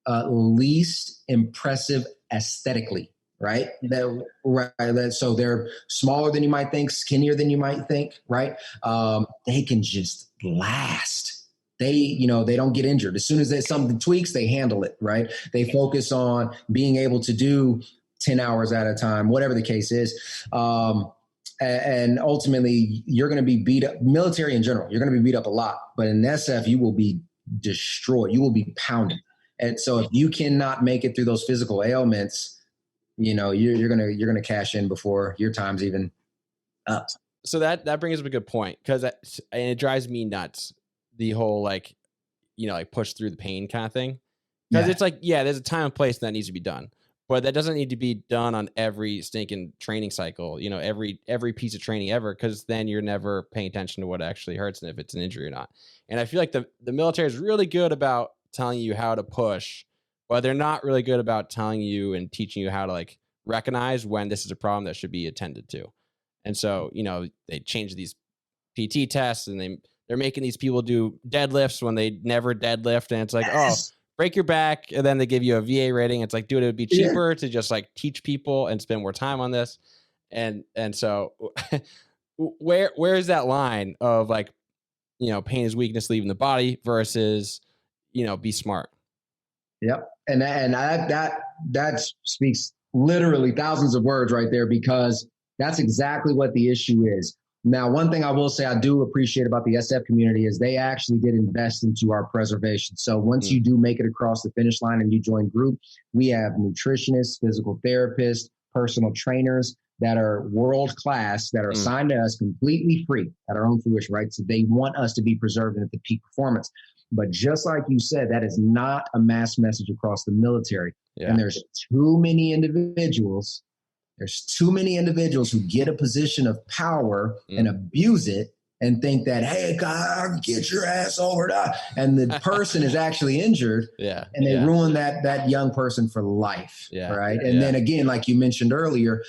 least impressive aesthetically. Right. So they're smaller than you might think, skinnier than you might think. Right. They can just last. They don't get injured. As soon as something tweaks, they handle it. Right. They focus on being able to do 10 hours at a time, whatever the case is. And ultimately, you're going to be beat up. Military in general, you're going to be beat up a lot. But in SF, you will be destroyed. You will be pounded. And so if you cannot make it through those physical ailments, you're gonna cash in before your time's even up. So that brings up a good point, because it drives me nuts, the whole push through the pain kind of thing. Because it's like, there's a time and place that needs to be done, but that doesn't need to be done on every stinking training cycle. Every piece of training ever, because then you're never paying attention to what actually hurts and if it's an injury or not. And I feel like the military is really good about telling you how to push, but they're not really good about telling you and teaching you how to recognize when this is a problem that should be attended to. And so, they change these PT tests and they're making these people do deadlifts when they never deadlift. And it's like, oh, break your back. And then they give you a VA rating. It's like, dude, it would be cheaper to just teach people and spend more time on this. And so where is that line of pain is weakness leaving the body versus, be smart? Yep. And that speaks literally thousands of words right there, because that's exactly what the issue is. Now, one thing I will say I do appreciate about the SF community is they actually did invest into our preservation. So once you do make it across the finish line and you join group, we have nutritionists, physical therapists, personal trainers that are world class, that are assigned to us completely free at our own fruition, right? So they want us to be preserved and at the peak performance. But just like you said, that is not a mass message across the military. Yeah. And there's too many individuals who get a position of power and abuse it and think that, hey, God, get your ass over there. And the person is actually injured. And they ruin that young person for life. Right. And then again, like you mentioned earlier,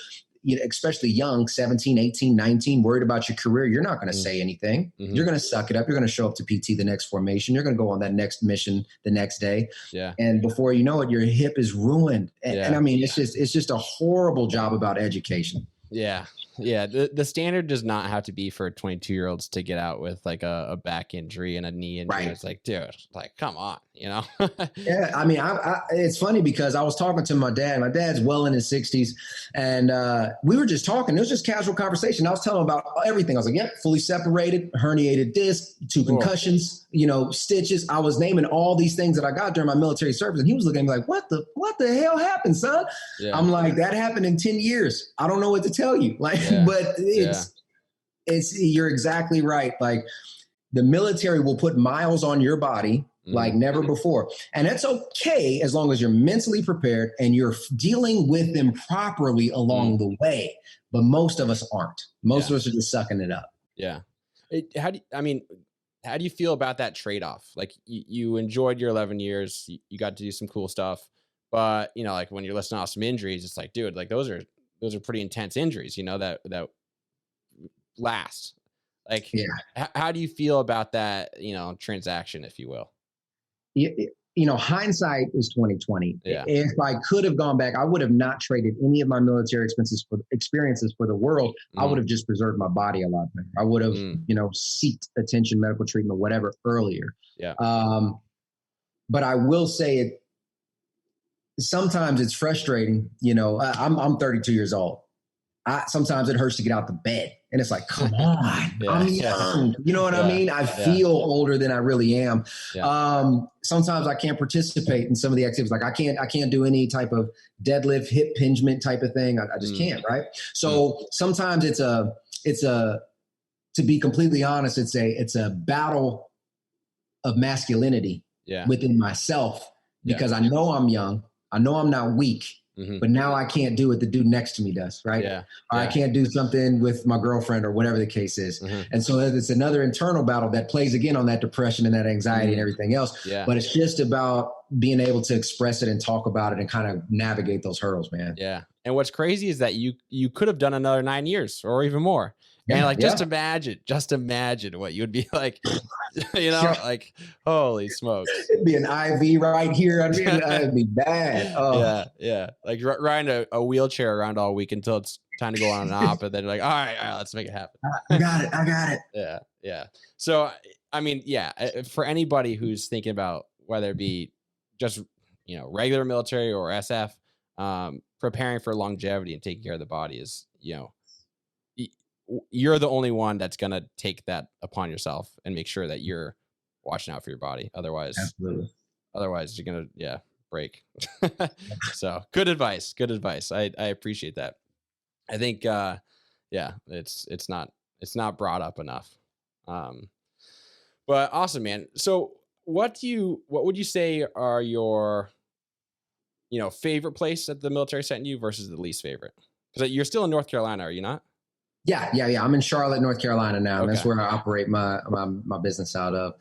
especially young, 17, 18, 19, worried about your career, you're not going to say anything. You're going to suck it up. You're going to show up to PT the next formation. You're going to go on that next mission the next day. And before you know it, your hip is ruined. And I mean, it's just a horrible job about education. The standard does not have to be for 22-year-olds to get out with a back injury and a knee injury. Right. It's like, dude, come on, Yeah, I mean, it's funny because I was talking to my dad. My dad's well in his 60s, and we were just talking. It was just casual conversation. I was telling him about everything. I was like, yep, fully separated, herniated disc, 2 concussions, stitches. I was naming all these things that I got during my military service, and he was looking at me like, what the hell happened, son? I'm like, that happened in 10 years. I don't know what to tell you. But it's you're exactly right. the military will put miles on your body like never before. And that's okay as long as you're mentally prepared and you're dealing with them properly along the way. But most of us aren't. Most of us are just sucking it up. Yeah. How do you feel about that trade-off? Like you enjoyed your 11 years, you got to do some cool stuff, but you know, like when you're listing off some injuries, it's like, dude, like those are pretty intense injuries, you know, that last. Like, how do you feel about that, you know, transaction, if you will? You know, hindsight is 2020. Yeah. If I could have gone back, I would have not traded any of my military experiences for the world. I would have just preserved my body a lot better. I would have, you know, sought attention, medical treatment, whatever earlier. Yeah. But I will say sometimes it's frustrating. You know, I'm 32 years old. Sometimes it hurts to get out the bed. And it's like, come on, I'm young. You know what I mean? I feel older than I really am. Sometimes I can't participate in some of the activities. Like I can't do any type of deadlift, hip hingement type of thing. I just can't, right? So sometimes it's to be completely honest, it's a battle of masculinity within myself because I know I'm young. I know I'm not weak. But now I can't do what the dude next to me does, right? Or I can't do something with my girlfriend or whatever the case is. And so it's another internal battle that plays again on that depression and that anxiety and everything else. But it's just about being able to express it and talk about it and kind of navigate those hurdles, man. Yeah. And what's crazy is that you could have done another 9 years or even more. And like, just imagine what you'd be like, you know, like, holy smokes. It'd be an IV right here. I mean, it'd be bad. Oh. Yeah. Like riding a wheelchair around all week until it's time to go on an op. And then like, all right, let's make it happen. I got it. Yeah. So, I mean, for anybody who's thinking about whether it be just, you know, regular military or SF, preparing for longevity and taking care of the body is, you know, you're the only one that's going to take that upon yourself and make sure that you're watching out for your body. Otherwise you're going to, break. So good advice. I appreciate that. I think, it's not brought up enough. But awesome, man. So what would you say are your, you know, favorite place that the military sent you versus the least favorite? Because you're still in North Carolina, are you not? Yeah. I'm in Charlotte, North Carolina now. And that's where I operate my business out of.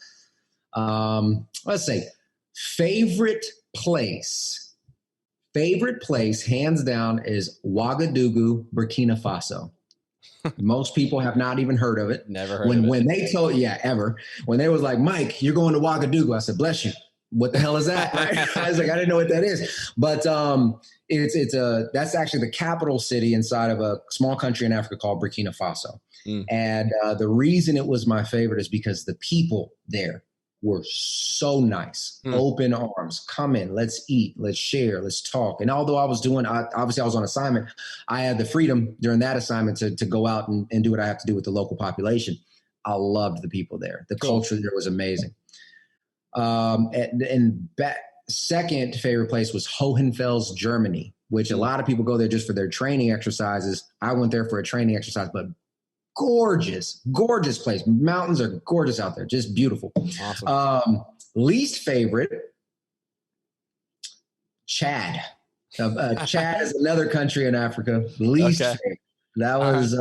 Let's say favorite place, hands down, is Ouagadougou, Burkina Faso. Most people have not even heard of it. Never heard of it. When they told, ever. When they was like, Mike, you're going to Ouagadougou. I said, bless you. What the hell is that? I was like, I didn't know what that is. But that's actually the capital city inside of a small country in Africa called Burkina Faso. And the reason it was my favorite is because the people there were so nice, open arms, come in, let's eat, let's share, let's talk. And although I was on assignment, I had the freedom during that assignment to go out and do what I have to do with the local population. I loved the people there. The culture there was amazing. Second favorite place was Hohenfels, Germany, which a lot of people go there just for their training exercises. I went there for a training exercise, but gorgeous place. Mountains are gorgeous out there. Just beautiful. Awesome. Least favorite, Chad. Chad is another country in Africa. Least favorite. That was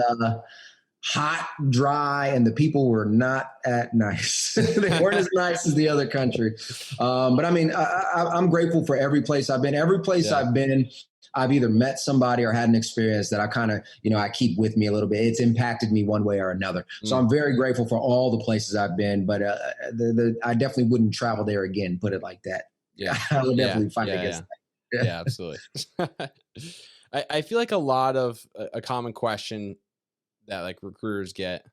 hot, dry, and the people were not that nice. They weren't as nice as the other country. But I mean, I'm grateful for every place I've been. Every place I've been, I've either met somebody or had an experience that I kind of, I keep with me a little bit. It's impacted me one way or another. So I'm very grateful for all the places I've been, but I definitely wouldn't travel there again, put it like that. Yeah. I would definitely fight against that. Yeah, absolutely. I feel like a lot of a common question that like recruiters get,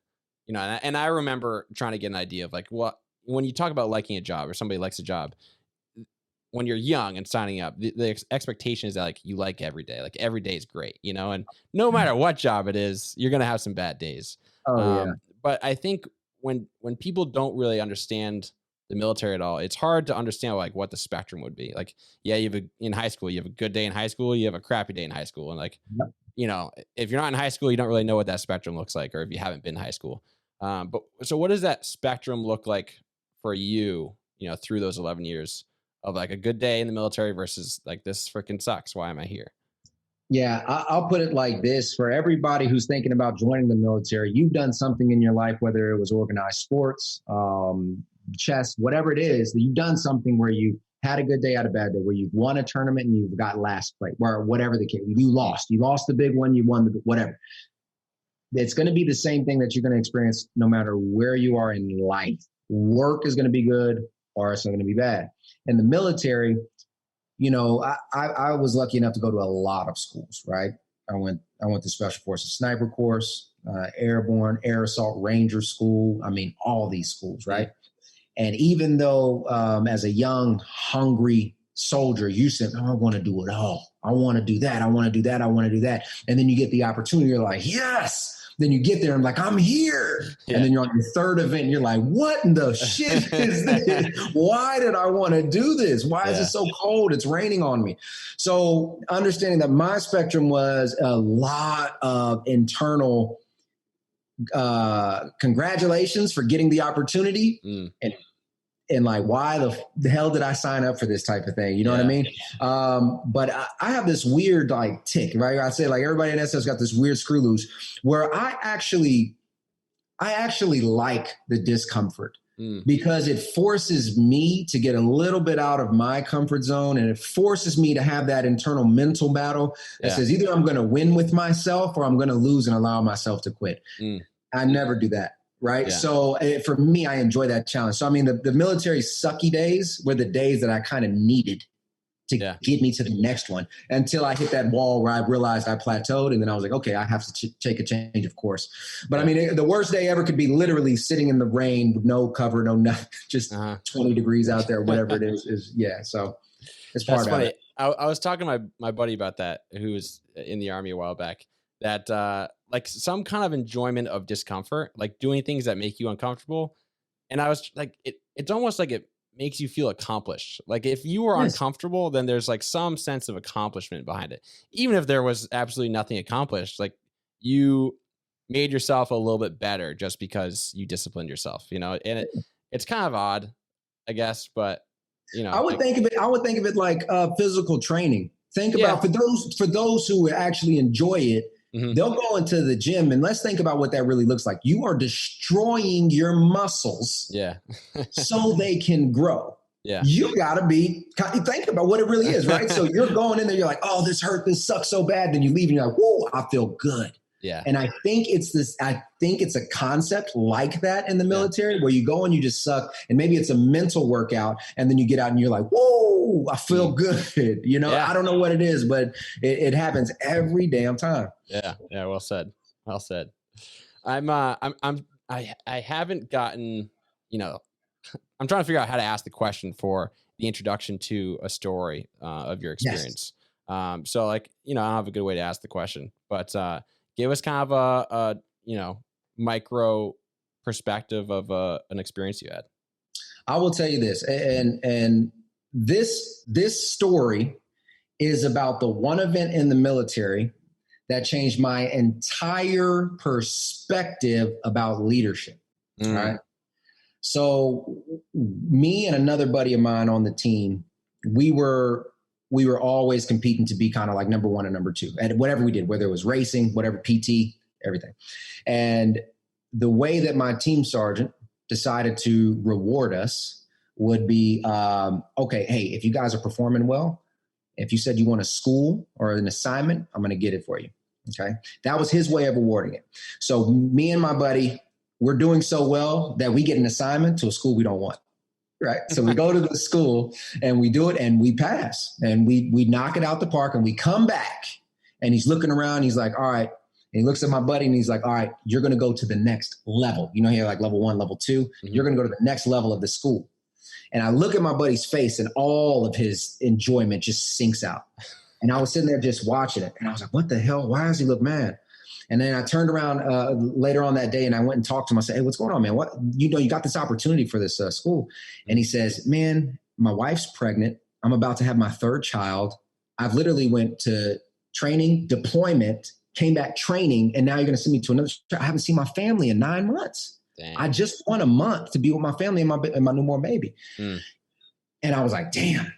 and I remember trying to get an idea of like when you talk about liking a job or somebody likes a job, when you're young and signing up, the expectation is that like you like every day, like every day is great, and no matter what job it is, you're going to have some bad days. But I think when people don't really understand the military at all, it's hard to understand like what the spectrum would be. Like, in high school, you have a good day in high school, you have a crappy day in high school. And like, if you're not in high school, you don't really know what that spectrum looks like, or if you haven't been in high school. But so what does that spectrum look like for you, through those 11 years of like a good day in the military versus like, this freaking sucks. Why am I here? Yeah, I'll put it like this. For everybody who's thinking about joining the military, you've done something in your life, whether it was organized sports, chess, whatever it is, that you've done something where you had a good day, had a bad day, where you've won a tournament and you've got last place, or whatever the case. You lost the big one, you won the whatever. It's going to be the same thing that you're going to experience no matter where you are in life. Work is going to be good or it's going to be bad. In the military, I was lucky enough to go to a lot of schools, right? I went to Special Forces Sniper Course, Airborne, Air Assault Ranger School. I mean, all these schools, right? And even though as a young, hungry soldier, you said, oh, I want to do it all. I want to do that. I want to do that. I want to do that. And then you get the opportunity. You're like, yes. Then you get there and like, I'm here. Yeah. And then you're on your third event and you're like, what in the shit is this? Why did I want to do this? Why is it so cold? It's raining on me. So understanding that my spectrum was a lot of internal congratulations for getting the opportunity and like, why the hell did I sign up for this type of thing? You know what I mean? But I have this weird like tick, right? I say like everybody in SS got this weird screw loose where I actually like the discomfort because it forces me to get a little bit out of my comfort zone. And it forces me to have that internal mental battle that says either I'm going to win with myself or I'm going to lose and allow myself to quit. I never do that. Right. Yeah. So for me, I enjoy that challenge. So, I mean, the military sucky days were the days that I kind of needed to get me to the next one until I hit that wall where I realized I plateaued. And then I was like, okay, I have to take a change of course. But I mean, the worst day ever could be literally sitting in the rain with no cover, no nothing, just 20 degrees out there, whatever it is. Yeah. So it's part of it. I was talking to my buddy about that, who was in the Army a while back, that like some kind of enjoyment of discomfort, like doing things that make you uncomfortable. And I was like, it's almost like it makes you feel accomplished. Like if you were uncomfortable, then there's like some sense of accomplishment behind it. Even if there was absolutely nothing accomplished, like you made yourself a little bit better just because you disciplined yourself, and it's kind of odd, I guess, but I would think of it like physical training. Think about for those who actually enjoy it, they'll go into the gym and let's think about what that really looks like. You are destroying your muscles so they can grow. Yeah. You gotta think about what it really is, right? So you're going in there, you're like, oh, this hurt, this sucks so bad. Then you leave and you're like, whoa, I feel good. Yeah. And I think it's a concept like that in the military where you go and you just suck and maybe it's a mental workout and then you get out and you're like, whoa, I feel good. I don't know what it is, but it happens every damn time. Yeah. Yeah. Well said. Well said. I haven't gotten, I'm trying to figure out how to ask the question for the introduction to a story of your experience. Yes. So like, I don't have a good way to ask the question, but give us kind of a micro perspective of an experience you had. I will tell you this, and this story is about the one event in the military that changed my entire perspective about leadership. All right. So me and another buddy of mine on the team, we were always competing to be kind of like number one and number two at whatever we did, whether it was racing, whatever, PT, everything. And the way that my team sergeant decided to reward us would be, okay, hey, if you guys are performing well, if you said you want a school or an assignment, I'm going to get it for you. Okay. That was his way of awarding it. So me and my buddy, we're doing so well that we get an assignment to a school we don't want. Right. So we go to the school and we do it and we pass and we knock it out the park and we come back and he's looking around. He's like, all right. And he looks at my buddy and he's like, all right, you're going to go to the next level. Here, like level 1, level 2, you're going to go to the next level of the school. And I look at my buddy's face and all of his enjoyment just sinks out. And I was sitting there just watching it. And I was like, what the hell? Why does he look mad? And then I turned around later on that day and I went and talked to him. I said, hey, what's going on, man? What, you got this opportunity for this school. And he says, man, my wife's pregnant. I'm about to have my third child. I've literally went to training, deployment, came back training. And now you're going to send me to another. I haven't seen my family in 9 months. Dang. I just want a month to be with my family and my newborn baby. And I was like, damn.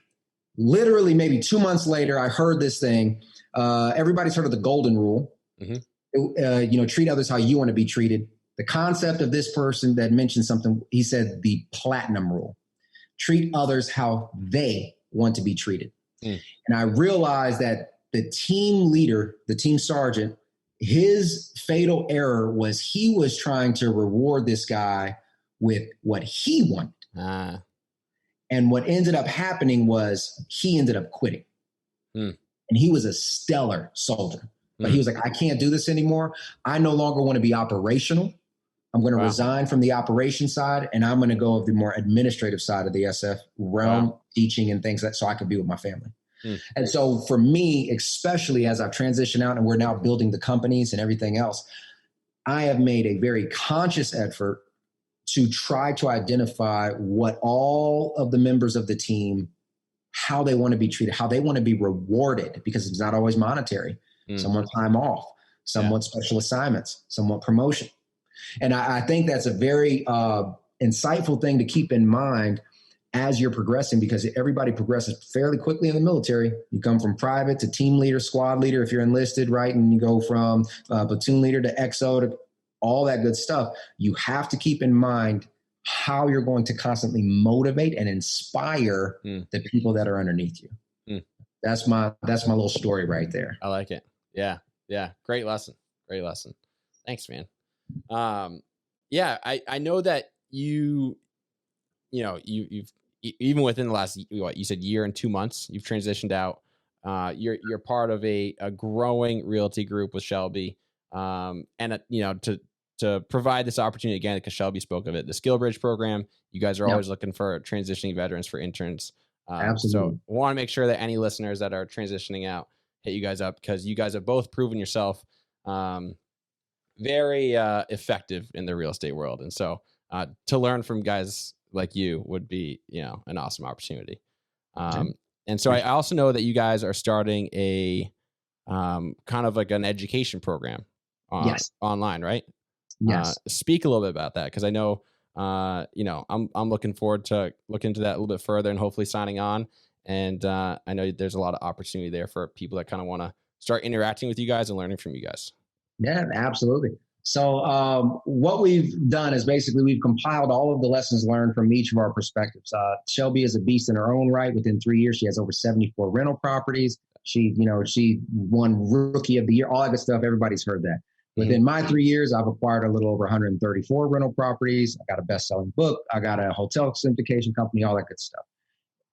Literally maybe 2 months later, I heard this thing. Everybody's heard of the golden rule. Treat others how you want to be treated. The concept of this person that mentioned something, he said the platinum rule. Treat others how they want to be treated. And I realized that the team leader, the team sergeant, his fatal error was he was trying to reward this guy with what he wanted. And what ended up happening was he ended up quitting. And he was a stellar soldier. But he was like, I can't do this anymore. I no longer want to be operational. I'm going to resign from the operation side, and I'm going to go of the more administrative side of the SF realm, teaching and things so I could be with my family. And so for me, especially as I've transitioned out and we're now building the companies and everything else, I have made a very conscious effort to try to identify what all of the members of the team, how they want to be treated, how they want to be rewarded, because it's not always monetary. Some want time off, some want special assignments, some want promotion. And I think that's a very insightful thing to keep in mind as you're progressing, because everybody progresses fairly quickly in the military. You come from private to team leader, squad leader, if you're enlisted, right? And you go from platoon leader to XO to all that good stuff. You have to keep in mind how you're going to constantly motivate and inspire the people that are underneath you. That's my little story right there. I like it. Yeah. Great lesson. Thanks, man. I know that you've even within the last, you said year and 2 months, you've transitioned out. You're part of a growing realty group with Shelby. To provide this opportunity again, because Shelby spoke of it, the Skill Bridge program, you guys are always looking for transitioning veterans for interns. Absolutely. So I want to make sure that any listeners that are transitioning out hit you guys up, because you guys have both proven yourself very effective in the real estate world. And so to learn from guys like you would be, an awesome opportunity. And so I also know that you guys are starting a kind of like an education program online, right? Yes. Speak a little bit about that, because I know, I'm looking forward to look into that a little bit further and hopefully signing on. And I know there's a lot of opportunity there for people that kind of want to start interacting with you guys and learning from you guys. Yeah, absolutely. So what we've done is basically we've compiled all of the lessons learned from each of our perspectives. Shelby is a beast in her own right. Within 3 years, she has over 74 rental properties. She won Rookie of the Year, all that good stuff. Everybody's heard that. Within my 3 years, I've acquired a little over 134 rental properties. I got a best-selling book. I got a hotel syndication company, all that good stuff.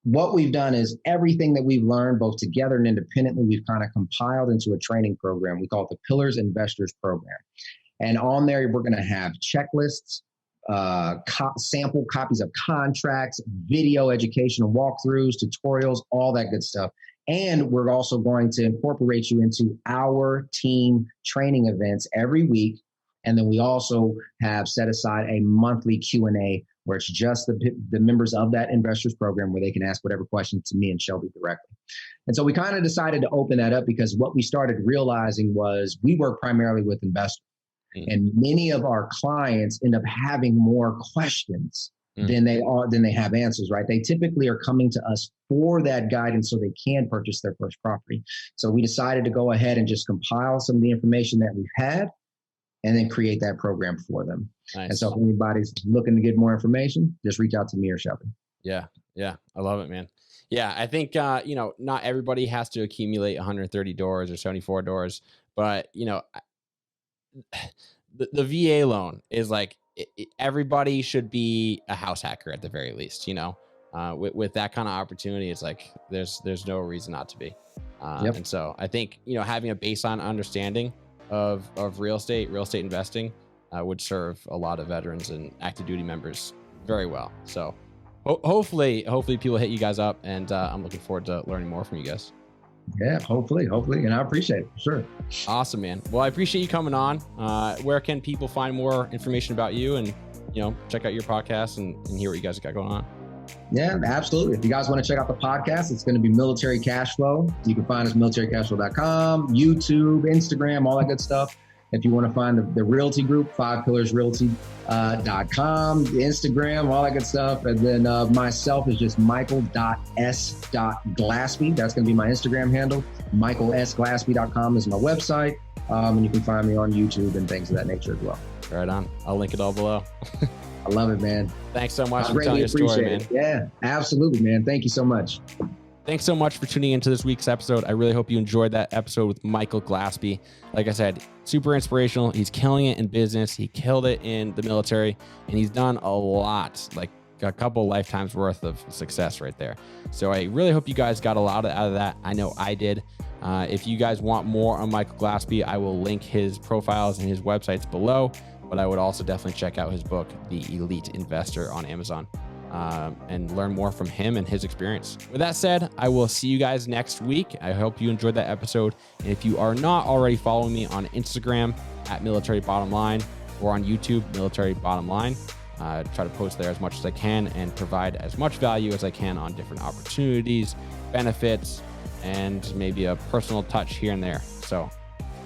What we've done is everything that we've learned, both together and independently, we've kind of compiled into a training program. We call it the Pillars Investors Program. And on there, we're going to have checklists, sample copies of contracts, video educational walkthroughs, tutorials, all that good stuff. And we're also going to incorporate you into our team training events every week. And then we also have set aside a monthly Q&A where it's just the members of that investors program where they can ask whatever questions to me and Shelby directly. And so we kind of decided to open that up because what we started realizing was we work primarily with investors. And many of our clients end up having more questions than they have answers, right? They typically are coming to us for that guidance so they can purchase their first property. So we decided to go ahead and just compile some of the information that we've had and then create that program for them. Nice. And so if anybody's looking to get more information, just reach out to me or Shelby. Yeah. I love it, man. Yeah. I think, not everybody has to accumulate 130 doors or 74 doors, but the VA loan is like, everybody should be a house hacker at the very least, with that kind of opportunity. It's like, there's no reason not to be. And so I think, having a baseline understanding of real estate investing would serve a lot of veterans and active duty members very well. So hopefully people hit you guys up, and I'm looking forward to learning more from you guys. Yeah, hopefully. And I appreciate it. Sure. Awesome, man. Well, I appreciate you coming on. Where can people find more information about you and, check out your podcast and hear what you guys got going on? Yeah, absolutely. If you guys want to check out the podcast, it's going to be Military Cash Flow. You can find us militarycashflow.com, YouTube, Instagram, all that good stuff. If you want to find the realty group, 5pillarsrealty.com, Instagram, all that good stuff. And then myself is just michael.s.glaspie. That's going to be my Instagram handle. michaelsglaspie.com is my website. And you can find me on YouTube and things of that nature as well. Right on. I'll link it all below. I love it, man. Thanks so much for telling your story, man. Yeah, absolutely, man. Thank you so much. Thanks so much for tuning into this week's episode. I really hope you enjoyed that episode with Michael Glaspie. Like I said, super inspirational. He's killing it in business. He killed it in the military, and he's done a lot, like a couple lifetimes worth of success right there. So I really hope you guys got a lot out of that. I know I did. If you guys want more on Michael Glaspie, I will link his profiles and his websites below, but I would also definitely check out his book, The Elite Investor, on Amazon. And learn more from him and his experience. With that said, I will see you guys next week. I hope you enjoyed that episode. And if you are not already following me on Instagram at Military Bottom Line or on YouTube, Military Bottom Line, try to post there as much as I can and provide as much value as I can on different opportunities, benefits, and maybe a personal touch here and there. So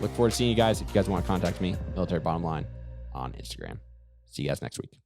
look forward to seeing you guys. If you guys want to contact me, Military Bottom Line on Instagram. See you guys next week.